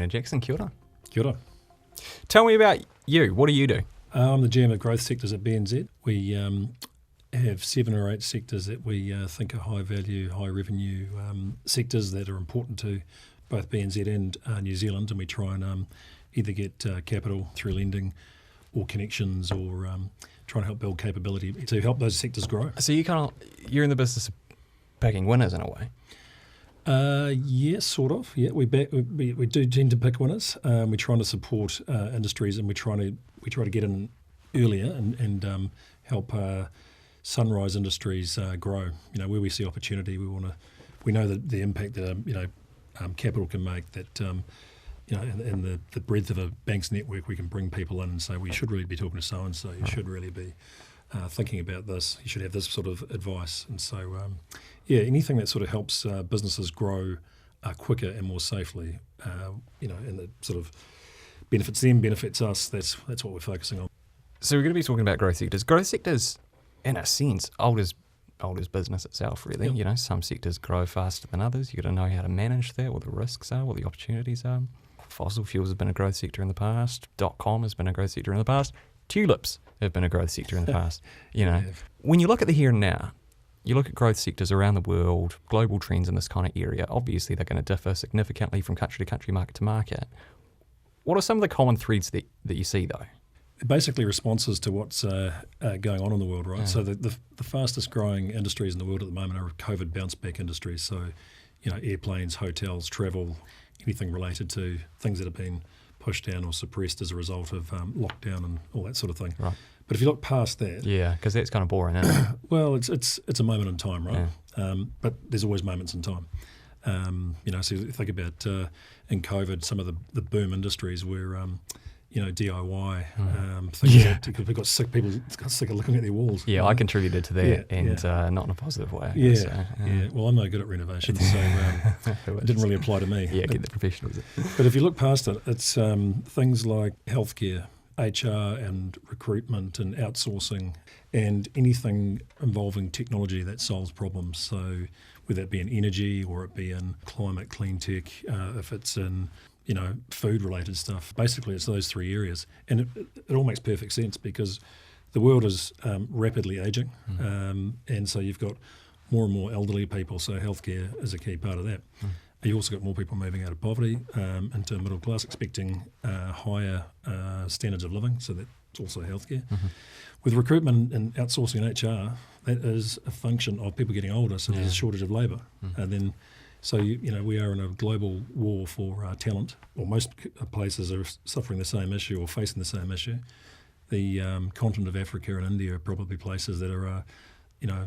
Brandon Jackson, kia ora. Kia ora. Tell me about you. What do you do? I'm the GM of growth sectors at BNZ. We have 7 or 8 sectors that we think are high value, high revenue sectors that are important to both BNZ and New Zealand, and we try and either get capital through lending or connections, or try and help build capability to help those sectors grow. So you're in the business of picking winners in a way. Yes, sort of. Yeah, we do tend to pick winners. We're trying to support industries, and we try to get in earlier and help sunrise industries grow. Where we see opportunity, we know that the impact that capital can make. That and the breadth of a bank's network, we can bring people in and say, we should really be talking to so and so. You should really be thinking about this. You should have this sort of advice. And so, anything that sort of helps businesses grow quicker and more safely, and that sort of benefits them, benefits us. That's what we're focusing on. So we're going to be talking about growth sectors. Growth sectors, in a sense, old as business itself, really. Yep. Some sectors grow faster than others. You've got to know how to manage that, what the risks are, what the opportunities are. Fossil fuels have been a growth sector in the past. .com has been a growth sector in the past. Tulips have been a growth sector in the past. When you look at the here and now, you look at growth sectors around the world, global trends in this kind of area, obviously they're going to differ significantly from country to country, market to market. What are some of the common threads that you see, though? Basically responses to what's going on in the world, right? Yeah. So the fastest growing industries in the world at the moment are COVID bounce back industries. So, airplanes, hotels, travel, anything related to things that have been pushed down or suppressed as a result of lockdown and all that sort of thing. Right. But if you look past that... Yeah, because that's kind of boring, isn't it? Well, it's a moment in time, right? Yeah. But there's always moments in time. So you think about in COVID, some of the boom industries were... DIY things because we got sick people got sick of looking at their walls. Yeah, I contributed to that, not in a positive way. Yeah. Well, I'm no good at renovation, so it didn't really apply to me. Yeah, get the professionals. But if you look past it, it's things like healthcare, HR and recruitment and outsourcing, and anything involving technology that solves problems. So whether it be in energy or it be in climate, clean tech, if it's in food-related stuff. Basically, it's those 3 areas. And it all makes perfect sense because the world is rapidly ageing. And so you've got more and more elderly people, so healthcare is a key part of that. You also got more people moving out of poverty into middle class, expecting higher standards of living, so that's also healthcare. With recruitment and outsourcing and HR, that is a function of people getting older, so there's a shortage of labour. And then so, we are in a global war for talent, or most places are suffering the same issue or facing the same issue. The continent of Africa and India are probably places that are,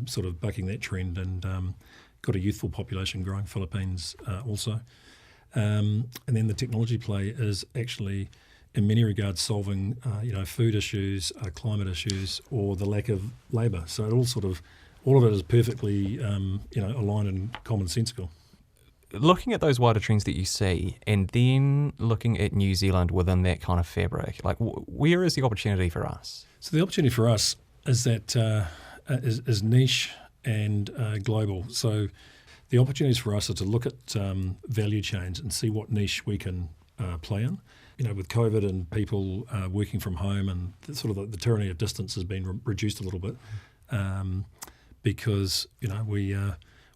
sort of bucking that trend and got a youthful population growing, Philippines also. And then the technology play is actually, in many regards, solving, food issues, climate issues, or the lack of labour. So all of it is perfectly, aligned and commonsensical. Looking at those wider trends that you see, and then looking at New Zealand within that kind of fabric, like where is the opportunity for us? So the opportunity for us is that is niche and global. So the opportunities for us are to look at value chains and see what niche we can play in. With COVID and people working from home, and the tyranny of distance has been reduced a little bit because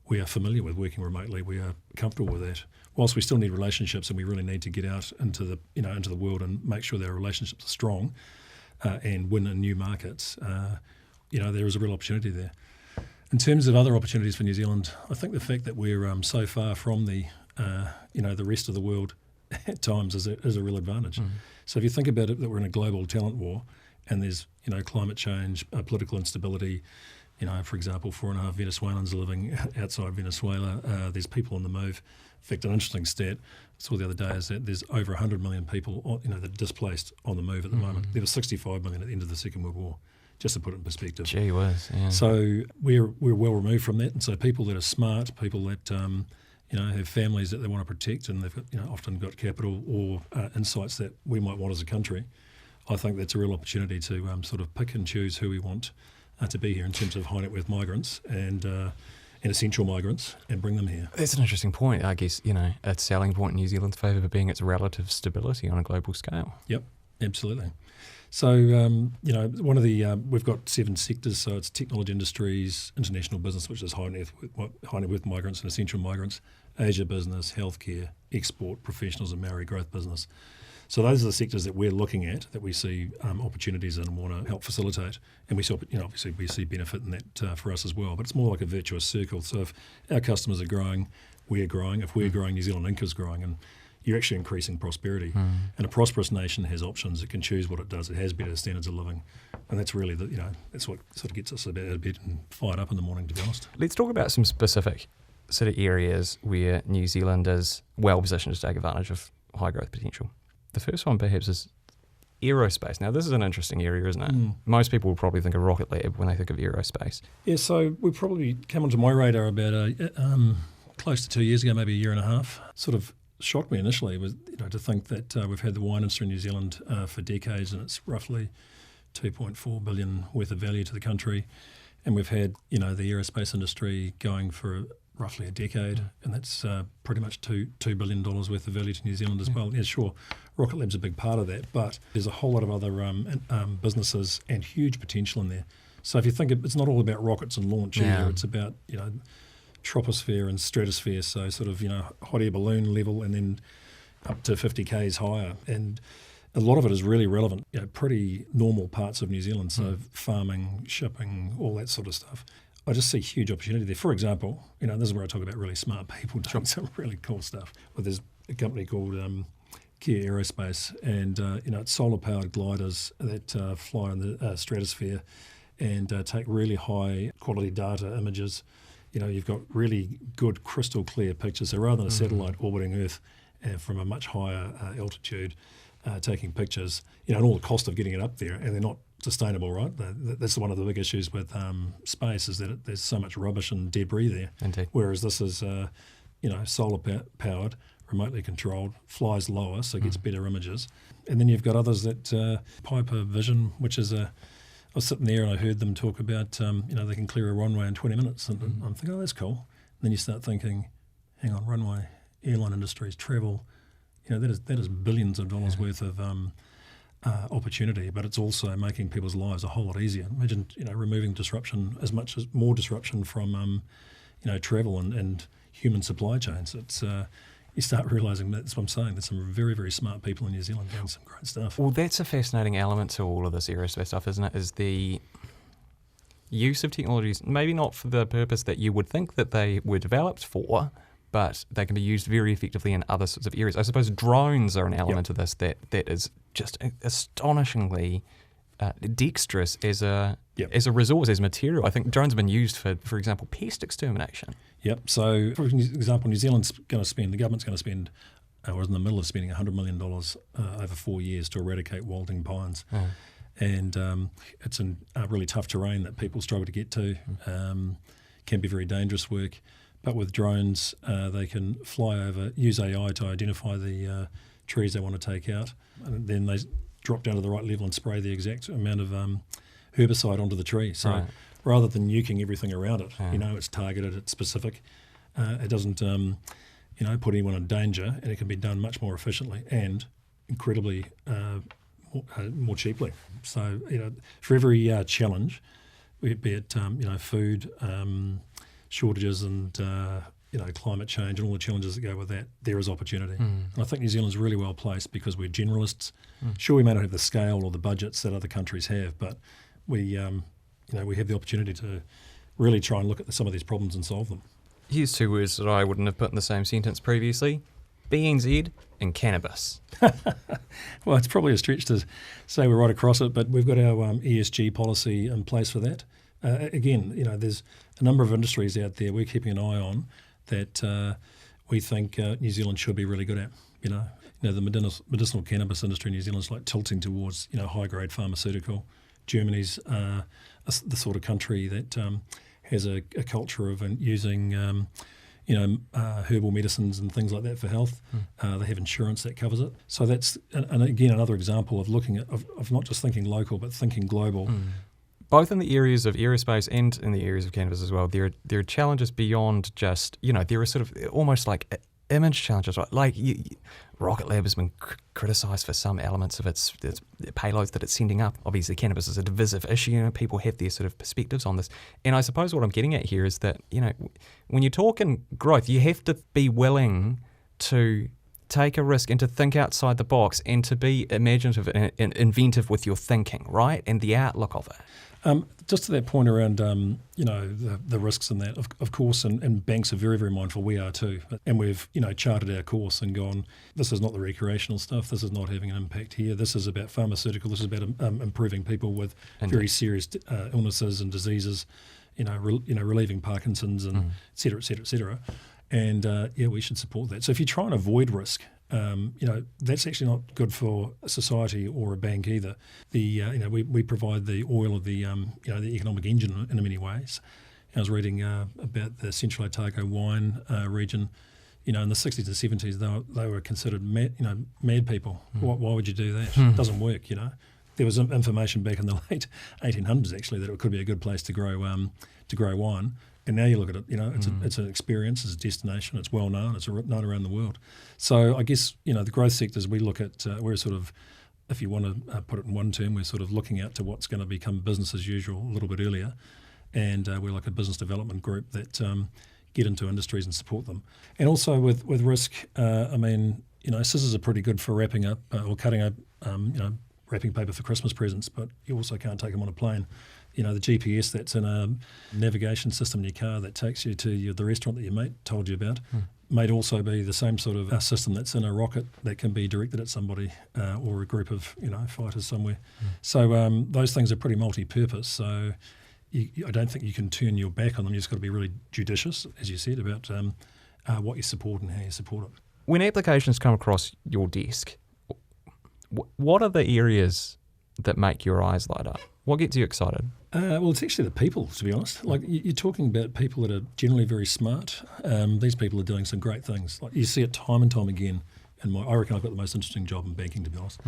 we are familiar with working remotely. We are comfortable with that. Whilst we still need relationships, and we really need to get out into the world and make sure that our relationships are strong and win in new markets. There is a real opportunity there. In terms of other opportunities for New Zealand, I think the fact that we're so far from the rest of the world at times is a real advantage. So if you think about it, that we're in a global talent war, and there's climate change, political instability. For example, 4.5 Venezuelans are living outside Venezuela. There's people on the move. In fact, an interesting stat I saw the other day is that there's over 100 million people, that are displaced on the move at the moment. There were 65 million at the end of the Second World War, just to put it in perspective. Gee whiz, yeah. So we're well removed from that, and so people that are smart, people that have families that they want to protect, and they've got, often got capital or insights that we might want as a country. I think that's a real opportunity to sort of pick and choose who we want to be here in terms of high net worth migrants and and essential migrants and bring them here. That's an interesting point. I guess, a selling point in New Zealand's favour being its relative stability on a global scale. Yep, absolutely. So, one of the, we've got 7 sectors, so it's technology industries, international business, which is high net worth migrants and essential migrants, Asia business, healthcare, export, professionals and Māori growth business. So those are the sectors that we're looking at, that we see opportunities in and want to help facilitate. And we see, obviously we see benefit in that for us as well. But it's more like a virtuous circle. So if our customers are growing, we're growing. If we're growing, New Zealand Inc. is growing. And you're actually increasing prosperity. And a prosperous nation has options. It can choose what it does. It has better standards of living. And that's really, that's what sort of gets us out of bed and fired up in the morning, to be honest. Let's talk about some specific sort of areas where New Zealand is well positioned to take advantage of high growth potential. The first one perhaps is aerospace. Now, this is an interesting area, isn't it? Most people will probably think of Rocket Lab when they think of aerospace. Yeah, so we probably came onto my radar about close to 2 years ago, maybe a year and a half. Sort of shocked me initially was to think that we've had the wine industry in New Zealand for decades, and it's roughly 2.4 billion worth of value to the country. And we've had the aerospace industry going for roughly a decade, and that's pretty much $2 billion worth of value to New Zealand as well. Yeah, sure, Rocket Lab's a big part of that, but there's a whole lot of other businesses and huge potential in there. So if you think it's not all about rockets and launch either, it's about troposphere and stratosphere, so sort of hot air balloon level and then up to 50 k's higher. And a lot of it is really relevant, pretty normal parts of New Zealand, so farming, shipping, all that sort of stuff. I just see huge opportunity there. For example, this is where I talk about really smart people doing some really cool stuff. Well, there's a company called Kia Aerospace, and it's solar-powered gliders that fly in the stratosphere and take really high-quality data images. You've got really good crystal clear pictures. So rather than a satellite orbiting Earth from a much higher altitude, taking pictures, and all the cost of getting it up there, and they're not sustainable, right? That's one of the big issues with space, is that there's so much rubbish and debris there. Indeed. Whereas this is, solar powered, remotely controlled, flies lower, so gets better images. And then you've got others that Piper Vision, which is I was sitting there and I heard them talk about, they can clear a runway in 20 minutes, and I'm thinking, oh, that's cool. And then you start thinking, hang on, runway, airline industries, travel, that is billions of dollars worth of opportunity, but it's also making people's lives a whole lot easier. Imagine, removing disruption, as much as more disruption from, travel and human supply chains. It's you start realising that's what I'm saying. There's some very, very smart people in New Zealand doing some great stuff. Well, that's a fascinating element to all of this aerospace stuff, isn't it? Is the use of technologies, maybe not for the purpose that you would think that they were developed for, but they can be used very effectively in other sorts of areas. I suppose drones are an element of this that is just astonishingly dexterous as a resource, as material. I think drones have been used for example, pest extermination. Yep. So, for example, New Zealand's going to spend, the government's going to spend, or is in the middle of spending $100 million over 4 years to eradicate wilding pines. And it's in really tough terrain that people struggle to get to. Can be very dangerous work. But with drones, they can fly over, use AI to identify the trees they want to take out. And then they drop down to the right level and spray the exact amount of herbicide onto the tree. So rather than nuking everything around it, it's targeted, it's specific. It doesn't, put anyone in danger, and it can be done much more efficiently and incredibly more cheaply. So, for every challenge, be it, food, shortages and, climate change and all the challenges that go with that, there is opportunity. And I think New Zealand's really well placed because we're generalists. Sure, we may not have the scale or the budgets that other countries have, but we have the opportunity to really try and look at some of these problems and solve them. Here's two words that I wouldn't have put in the same sentence previously: BNZ and cannabis. Well, it's probably a stretch to say we're right across it, but we've got our ESG policy in place for that. Again, there's a number of industries out there we're keeping an eye on that we think New Zealand should be really good at. The medicinal cannabis industry in New Zealand is like tilting towards high-grade pharmaceutical. Germany's the sort of country that has a culture of using herbal medicines and things like that for health. They have insurance that covers it. So that's, and again, another example of looking at of not just thinking local but thinking global. both in the areas of aerospace and in the areas of cannabis as well, there are challenges beyond just, there are sort of almost like image challenges, right? Like Rocket Lab has been criticised for some elements of its payloads that it's sending up. Obviously, cannabis is a divisive issue. People have their sort of perspectives on this. And I suppose what I'm getting at here is that, when you're talking growth, you have to be willing to take a risk and to think outside the box and to be imaginative and inventive with your thinking, right? And the outlook of it. Just to that point around, the risks in that, of course, and banks are very, very mindful. We are too. And we've, charted our course and gone, this is not the recreational stuff. This is not having an impact here. This is about pharmaceutical. This is about improving people with very serious illnesses and diseases, relieving Parkinson's and et cetera, et cetera, et cetera. And, we should support that. So if you try and avoid risk, that's actually not good for a society or a bank either. We provide the oil of the economic engine in many ways. I was reading about the Central Otago wine region. In the 60s and 70s, they were considered mad people. Why would you do that? It doesn't work. There was information back in the late 1800s actually that it could be a good place to grow wine. And now you look at it, it's an experience, it's a destination, it's well known, it's known around the world. So I guess, the growth sectors we look at, we're sort of, if you want to put it in one term, we're sort of looking out to what's going to become business as usual a little bit earlier. And we're like a business development group that get into industries and support them. And also with risk, scissors are pretty good for wrapping up or cutting up, wrapping paper for Christmas presents, but you also can't take them on a plane. The GPS that's in a navigation system in your car that takes you to the restaurant that your mate told you about may also be the same sort of system that's in a rocket that can be directed at somebody or a group of fighters somewhere. So those things are pretty multi-purpose. So I don't think you can turn your back on them. You've just got to be really judicious, as you said, about what you support and how you support it. When applications come across your desk, what are the areas that make your eyes light up? What gets you excited? Well, it's actually the people, to be honest. Like you're talking about people that are generally very smart. These people are doing some great things. Like you see it time and time again. And I reckon I've got the most interesting job in banking, to be honest.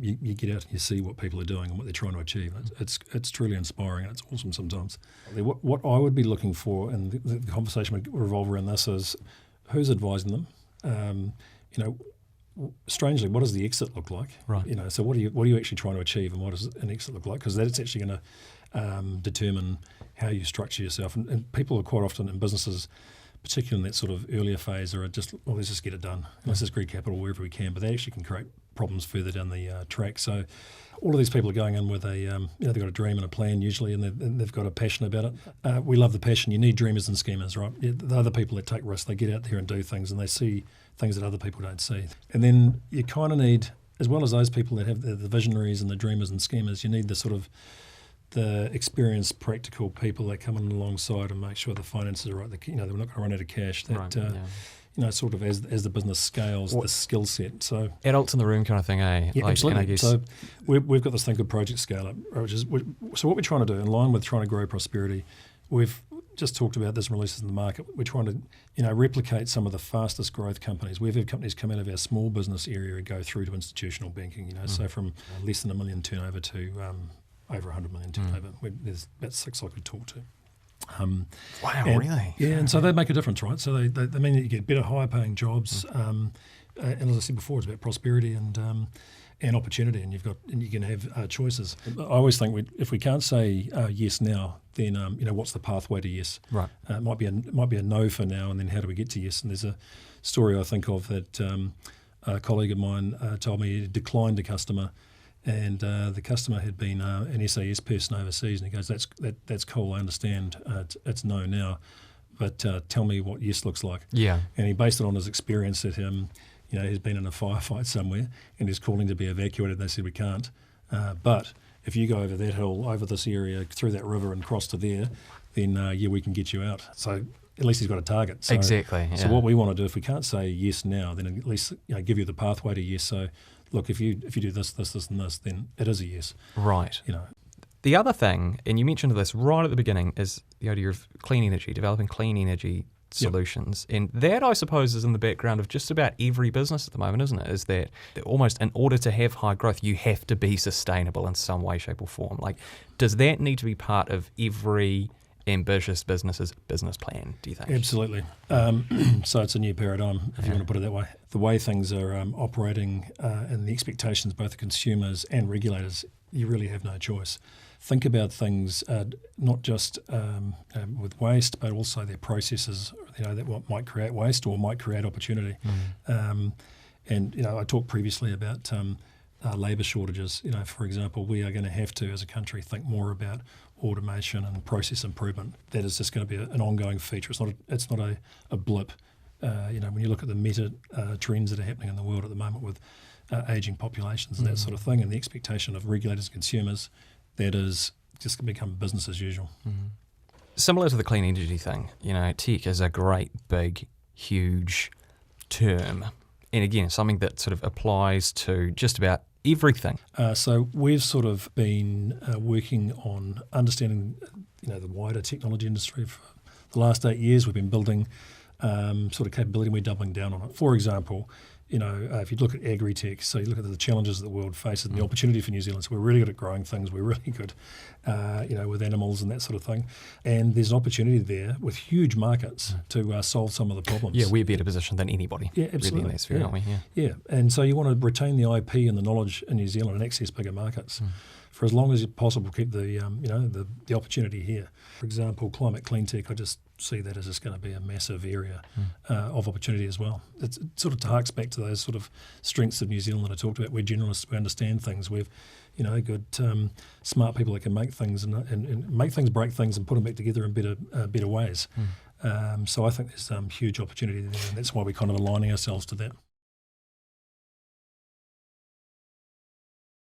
You get out and you see what people are doing and what they're trying to achieve. It's truly inspiring and it's awesome sometimes. What I would be looking for, and the conversation would revolve around this, is who's advising them. Strangely, what does the exit look like? Right. So what are you actually trying to achieve, and what does an exit look like? Because that's actually going to determine how you structure yourself. And people are quite often in businesses, particularly in that sort of earlier phase, are just, let's just get it done. Let's just greed capital wherever we can. But they actually can create problems further down the track. So all of these people are going in with a, they've got a dream and a plan usually, and they've got a passion about it. We love the passion. You need dreamers and schemers, right? The other people that take risks, they get out there and do things, and they see things that other people don't see. And then you kind of need, as well as those people that have the visionaries and the dreamers and schemers, you need the sort of the experienced, practical people that come in alongside and make sure the finances are right. They're not going to run out of cash. Sort of as the business scales, the skill set. So adults in the room kind of thing, eh? Yeah, absolutely. And I guess so we've got this thing called Project Scale Up, so what we're trying to do, in line with trying to grow prosperity, we've just talked about this releases in the market. We're trying to, replicate some of the fastest growth companies. We've had companies come out of our small business area and go through to institutional banking. So from less than $1 million turnover to over 100 million turnover. There's about 6 I could talk to. Wow, really? Yeah, and so they make a difference, right? So they mean that you get better, higher paying jobs. And as I said before, it's about prosperity and opportunity, and you can have choices. I always think if we can't say yes now, then what's the pathway to yes? Right. It might be a no for now, and then how do we get to yes? And there's a story I think of that a colleague of mine told me he declined a customer. And the customer had been an SAS person overseas, and he goes, "That's cool. I understand. It's no now, but tell me what yes looks like." Yeah. And he based it on his experience that he's been in a firefight somewhere, and he's calling to be evacuated. And they said we can't, but if you go over that hill, over this area, through that river, and cross to there, then we can get you out. So at least he's got a target. So, exactly. Yeah. So what we want to do, if we can't say yes now, then at least give you the pathway to yes. So. Look, if you do this, and this, then it is a yes. Right. The other thing, and you mentioned this right at the beginning, is the idea of clean energy, developing clean energy solutions. And that, I suppose, is in the background of just about every business at the moment, isn't it? Is that almost in order to have high growth, you have to be sustainable in some way, shape or form. Like, does that need to be part of every ambitious business's business plan, do you think? Absolutely. So it's a new paradigm, if you want to put it that way. The way things are operating and the expectations both of consumers and regulators, you really have no choice. Think about things not just with waste, but also their processes, that what might create waste or might create opportunity. And I talked previously about labour shortages. For example, we are going to have to, as a country, think more about automation and process improvement. That is just going to be an ongoing feature. It's not a blip. When you look at the meta trends that are happening in the world at the moment with ageing populations and that sort of thing, and the expectation of regulators and consumers, that is just going to become business as usual. Similar to the clean energy thing, tech is a great, big, huge term. And again, something that sort of applies to just about everything. So we've sort of been working on understanding, the wider technology industry for the last 8 years. We've been building sort of capability, and we're doubling down on it. For example, if you look at agri-tech, so you look at the challenges that the world faces and the opportunity for New Zealand. So we're really good at growing things. We're really good, with animals and that sort of thing. And there's an opportunity there with huge markets to solve some of the problems. Yeah, we're better positioned than anybody. Yeah, absolutely. Really in that sphere, aren't we? Yeah, and so you want to retain the IP and the knowledge in New Zealand and access bigger markets. For as long as possible, keep the the opportunity here. For example, climate clean tech, I just see that as just going to be a massive area of opportunity as well. It sort of harks back to those sort of strengths of New Zealand that I talked about. We're generalists, we understand things. We've good smart people that can make things and make things, break things, and put them back together in better ways. So I think there's huge opportunity there, and that's why we're kind of aligning ourselves to that.